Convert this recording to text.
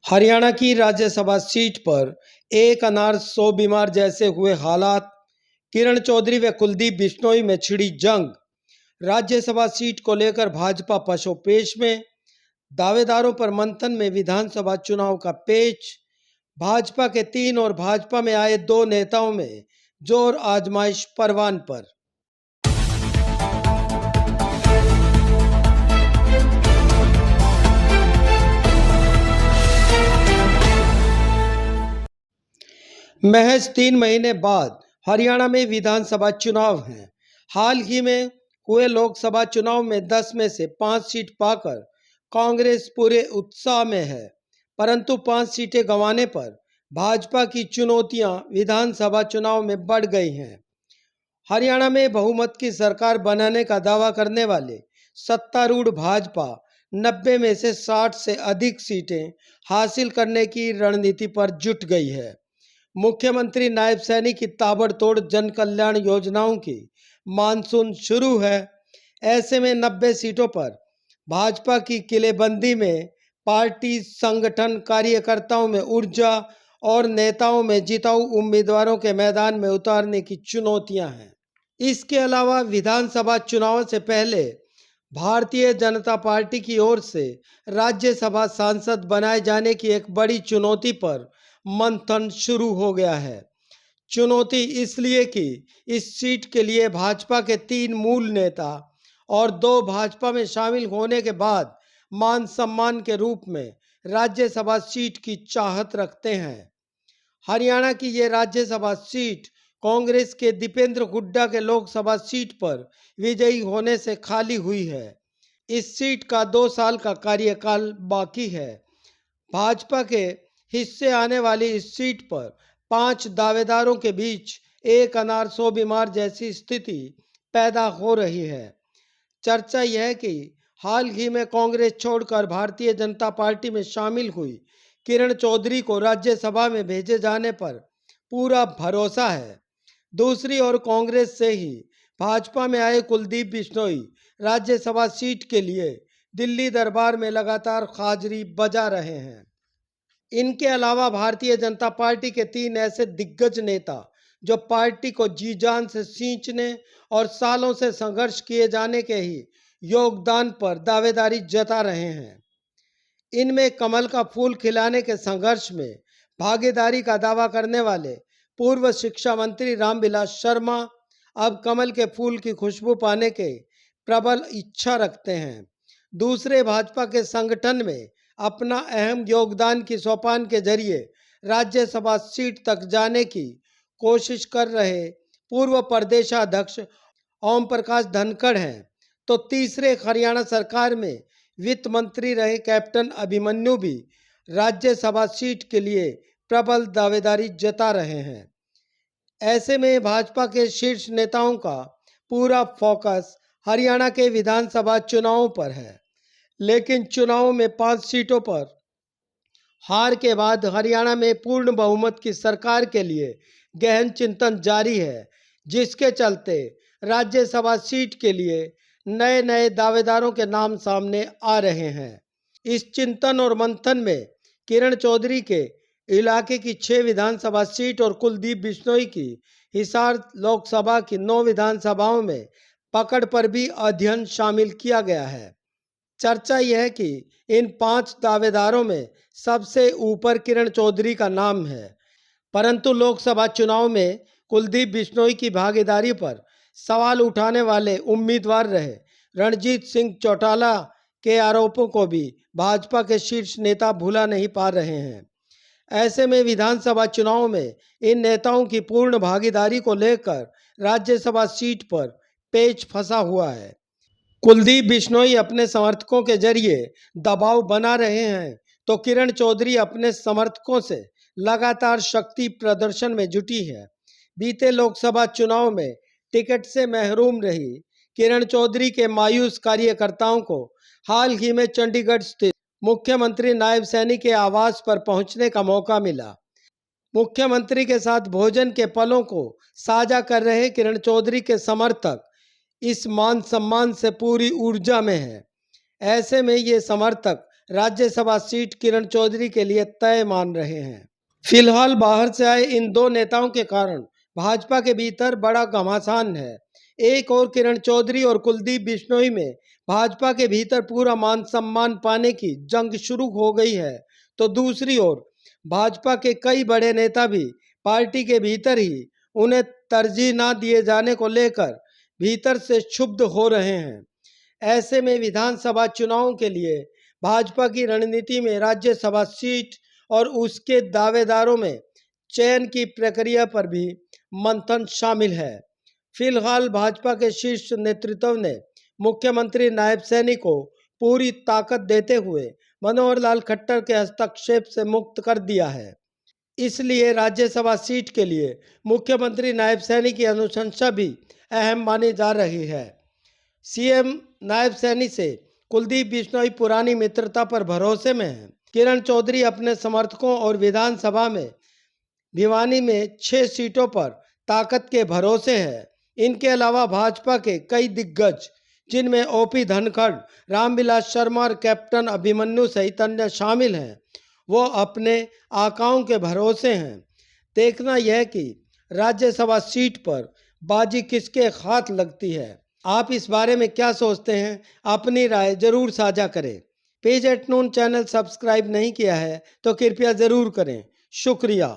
हरियाणा की राज्यसभा सीट पर एक अनार सौ बीमार जैसे हुए हालात। किरण चौधरी व कुलदीप बिश्नोई में छिड़ी जंग। राज्यसभा सीट को लेकर भाजपा पशोपेश में। दावेदारों पर मंथन में विधानसभा चुनाव का पेच। भाजपा के 3 और भाजपा में आए 2 नेताओं में जोर आजमाइश परवान पर। महज 3 महीने बाद हरियाणा में विधानसभा चुनाव हैं। हाल ही में हुए लोकसभा चुनाव में 10 में से 5 सीट पाकर कांग्रेस पूरे उत्साह में है, परंतु 5 सीटें गंवाने पर भाजपा की चुनौतियां विधानसभा चुनाव में बढ़ गई हैं। हरियाणा में बहुमत की सरकार बनाने का दावा करने वाले सत्तारूढ़ भाजपा 90 में से 60 से अधिक सीटें हासिल करने की रणनीति पर जुट गई है। मुख्यमंत्री नायब सैनी की ताबड़तोड़ जन कल्याण योजनाओं की मानसून शुरू है। ऐसे में 90 सीटों पर भाजपा की किलेबंदी में पार्टी संगठन कार्यकर्ताओं में ऊर्जा और नेताओं में जिताऊ उम्मीदवारों के मैदान में उतारने की चुनौतियां हैं। इसके अलावा विधानसभा चुनाव से पहले भारतीय जनता पार्टी की ओर से राज्यसभा सांसद बनाए जाने की एक बड़ी चुनौती पर मंथन शुरू हो गया है। चुनौती इसलिए कि इस सीट के लिए भाजपा के 3 मूल नेता और 2 भाजपा में शामिल होने के बाद मान सम्मान के रूप में राज्यसभा सीट की चाहत रखते हैं। हरियाणा की ये राज्यसभा सीट कांग्रेस के दीपेंद्र हुड्डा के लोकसभा सीट पर विजयी होने से खाली हुई है। इस सीट का 2 साल का कार्यकाल बाकी है। भाजपा के हिस्से आने वाली इस सीट पर 5 दावेदारों के बीच एक अनार 100 बीमार जैसी स्थिति पैदा हो रही है। चर्चा यह है कि हाल ही में कांग्रेस छोड़कर भारतीय जनता पार्टी में शामिल हुई किरण चौधरी को राज्यसभा में भेजे जाने पर पूरा भरोसा है। दूसरी ओर कांग्रेस से ही भाजपा में आए कुलदीप बिश्नोई राज्यसभा सीट के लिए दिल्ली दरबार में लगातार हाजिरी बजा रहे हैं। इनके अलावा भारतीय जनता पार्टी के 3 ऐसे दिग्गज नेता जो पार्टी को जी जान से सींचने और सालों से संघर्ष किए जाने के ही योगदान पर दावेदारी जता रहे हैं। इनमें कमल का फूल खिलाने के संघर्ष में भागीदारी का दावा करने वाले पूर्व शिक्षा मंत्री रामविलास शर्मा अब कमल के फूल की खुशबू पाने के प्रबल इच्छा रखते हैं। दूसरे भाजपा के संगठन में अपना अहम योगदान की सोपान के जरिए राज्यसभा सीट तक जाने की कोशिश कर रहे पूर्व प्रदेशाध्यक्ष ओम प्रकाश धनखड़ हैं, तो तीसरे हरियाणा सरकार में वित्त मंत्री रहे कैप्टन अभिमन्यु भी राज्यसभा सीट के लिए प्रबल दावेदारी जता रहे हैं। ऐसे में भाजपा के शीर्ष नेताओं का पूरा फोकस हरियाणा के विधानसभा चुनावों पर है, लेकिन चुनाव में 5 सीटों पर हार के बाद हरियाणा में पूर्ण बहुमत की सरकार के लिए गहन चिंतन जारी है, जिसके चलते राज्यसभा सीट के लिए नए नए दावेदारों के नाम सामने आ रहे हैं। इस चिंतन और मंथन में किरण चौधरी के इलाके की 6 विधानसभा सीट और कुलदीप बिश्नोई की हिसार लोकसभा की 9 विधानसभाओं में पकड़ पर भी अध्ययन शामिल किया गया है। चर्चा यह है कि इन 5 दावेदारों में सबसे ऊपर किरण चौधरी का नाम है, परंतु लोकसभा चुनाव में कुलदीप बिश्नोई की भागीदारी पर सवाल उठाने वाले उम्मीदवार रहे रणजीत सिंह चौटाला के आरोपों को भी भाजपा के शीर्ष नेता भुला नहीं पा रहे हैं। ऐसे में विधानसभा चुनाव में इन नेताओं की पूर्ण भागीदारी को लेकर राज्यसभा सीट पर पेच फंसा हुआ है। कुलदीप बिश्नोई अपने समर्थकों के जरिए दबाव बना रहे हैं, तो किरण चौधरी अपने समर्थकों से लगातार शक्ति प्रदर्शन में जुटी है। बीते लोकसभा चुनाव में टिकट से महरूम रही किरण चौधरी के मायूस कार्यकर्ताओं को हाल ही में चंडीगढ़ स्थित मुख्यमंत्री नायब सैनी के आवास पर पहुंचने का मौका मिला। मुख्यमंत्री के साथ भोजन के पलों को साझा कर रहे किरण चौधरी के समर्थक इस मान सम्मान से पूरी ऊर्जा में है। ऐसे में ये समर्थक राज्यसभा सीट किरण चौधरी के लिए तय मान रहे हैं। फिलहाल बाहर से आए इन दो नेताओं के कारण भाजपा के भीतर बड़ा घमासान है। एक और किरण चौधरी और कुलदीप बिश्नोई में भाजपा के भीतर पूरा मान सम्मान पाने की जंग शुरू हो गई है, तो दूसरी ओर भाजपा के कई बड़े नेता भी पार्टी के भीतर ही उन्हें तरजीह ना दिए जाने को लेकर भीतर से क्षुब्ध हो रहे हैं। ऐसे में विधानसभा चुनावों के लिए भाजपा की रणनीति में राज्यसभा सीट और उसके दावेदारों में चयन की प्रक्रिया पर भी मंथन शामिल है। फिलहाल भाजपा के शीर्ष नेतृत्व ने मुख्यमंत्री नायब सैनी को पूरी ताकत देते हुए मनोहर लाल खट्टर के हस्तक्षेप से मुक्त कर दिया है। इसलिए राज्यसभा सीट के लिए मुख्यमंत्री नायब सैनी की अनुशंसा भी अहम मानी जा रही है। सीएम नायब सैनी से कुलदीप बिश्नोई पुरानी मित्रता पर भरोसे में हैं। किरण चौधरी अपने समर्थकों और विधानसभा में भिवानी में 6 सीटों पर ताकत के भरोसे है। इनके अलावा भाजपा के कई दिग्गज, जिनमें ओपी धनखड़, रामविलास शर्मा और कैप्टन अभिमन्यु सहित अन्य शामिल हैं, वो अपने आकाओं के भरोसे हैं। देखना यह कि राज्यसभा सीट पर बाजी किसके हाथ लगती है। आप इस बारे में क्या सोचते हैं? अपनी राय जरूर साझा करें। पेज @ नून चैनल सब्सक्राइब नहीं किया है तो कृपया ज़रूर करें। शुक्रिया।